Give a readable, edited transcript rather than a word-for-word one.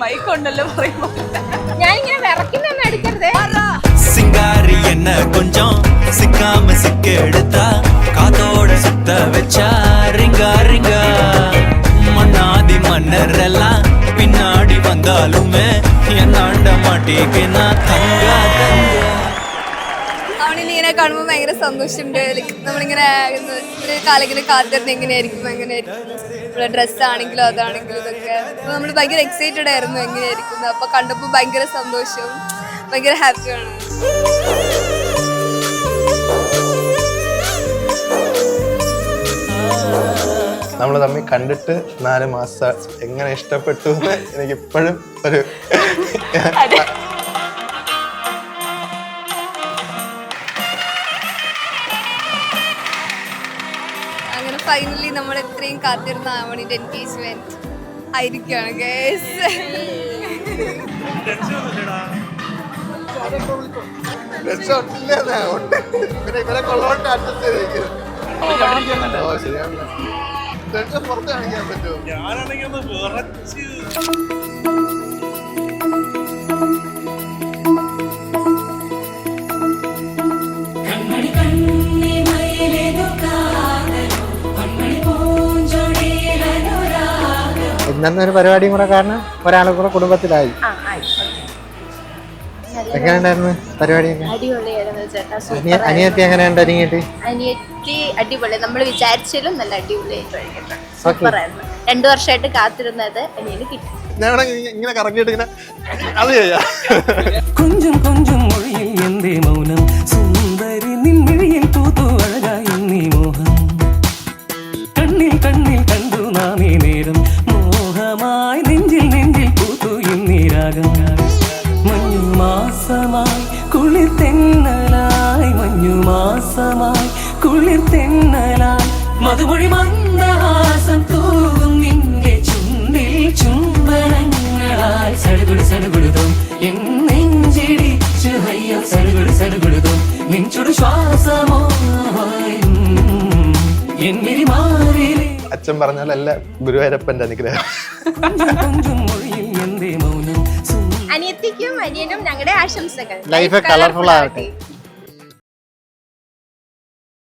മൈക്കൊണ്ടല്ലോ പറയുമ്പോ ഞാൻ ഇങ്ങനെ വിറക്കുന്നൊന്നും എടുക്കരുതേ. சிங்காரி என்ன கொஞ்சம் சிக்காம சிக்க எடுத்தா காத்தோட சுத்த வச்சா ரிங்கா ரிங்கா மண்ணாதி மன்னர் எல்லாம் பின்னாடி வந்தாலுமே എന്നാണ്ട മാട്ടിക്ക് തങ്ക തങ്ക. അവനിങ്ങനെ കാണുമ്പോൾ ഭയങ്കര സന്തോഷമുണ്ട്. ലൈക്ക് നമ്മളിങ്ങനെ ഒരു കാലം ഇങ്ങനെ കാത്തിരുന്ന് എങ്ങനെയായിരിക്കും ഇവിടെ ഡ്രസ്സാണെങ്കിലും അതാണെങ്കിലും ഇതൊക്കെ അപ്പോൾ നമ്മൾ ഭയങ്കര എക്സൈറ്റഡ് ആയിരുന്നു എങ്ങനെയായിരിക്കും. അപ്പോൾ കണ്ടപ്പോൾ ഭയങ്കര സന്തോഷവും ഭയങ്കര ഹാപ്പിയാണ്. നമ്മൾ തമ്മിൽ കണ്ടിട്ട് 4 മാസം എങ്ങനെ ഇഷ്ടപ്പെട്ടു എന്ന് എനിക്കിപ്പോഴും ഒരു അങ്ങനെ ഫൈനലി നമ്മൾ എത്രയും കാത്തിരുന്ന ആവണിന്റെ എൻഗേജ്മെന്റ് ആയിരിക്കുകയാണ് ഗൈസ്. ഇവരെ കൊള്ളോണ്ട് അഡ്ജസ്റ്റ് ചെയ്തിരിക്കുന്നു. പുറത്ത് കാണിക്കാൻ പറ്റുമോ? ഞാനാണെങ്കിൽ ഒന്ന് വിറച്ച് ഇന്നൊരു പരിപാടിയും കൂടെ കാരണം ഒരാളെ കൂടെ കുടുംബത്തിലായി. എങ്ങനെയുണ്ടായിരുന്നു പരിപാടിയൊക്കെ? അടിപൊളിയായിരുന്നു ചേട്ടാ. അനിയത്തി എങ്ങനെയുണ്ട് ഒരുങ്ങിയിട്ട്? അനിയത്തി അടിപൊളി, നമ്മൾ വിചാരിച്ചാലും നല്ല അടിപൊളിയായിട്ട് കഴിഞ്ഞിട്ടുണ്ട്. സൂപ്പറായിരുന്നു. 2 വർഷമായിട്ട് കാത്തിരുന്നത് അനിയന് കിട്ടി. ഇങ്ങനെ കറങ്ങിയിട്ട് ഇങ്ങനെ അത് ചെയ്യാം. கொஞ்சம் கொஞ்சம் மொழியில் எந்தே மௌனம் சுந்தரி நின்மிழியில் பூத்து அழகாய் நீ மோகம் கண்ணில் கண்ணில் கண்டு நாமே நேரம் மோகமாய் நெஞ்சில் நெஞ்சில் பூத்து இந்நீராகம் மஞ்சு மாசமாய் குளிர் தென்னலாய் மஞ்சு மாசமாய் குளிர் தென்னலாய் மதுமொழி மந்தஹாசம் தூவும் இங்கே ചുണ്ടിൽ ചുംബനങ്ങളായി സടുകുടു സടുകുടുതും എൻ നെഞ്ചിടിച്ചു അയ്യോ സടുകുടു സടുകുടുതും നെഞ്ചുടു ശ്വാസമോ എന്നിരി മാറിലേ. അച്ഛൻ പറഞ്ഞാലല്ല ഗുരുവായൂരപ്പന്റെ അനുഗ്രഹം. അനിയത്തിക്കും അനിയനും ഞങ്ങളുടെ ആശംസകൾ. ലൈഫ് കളർഫുൾ ആവട്ടെ.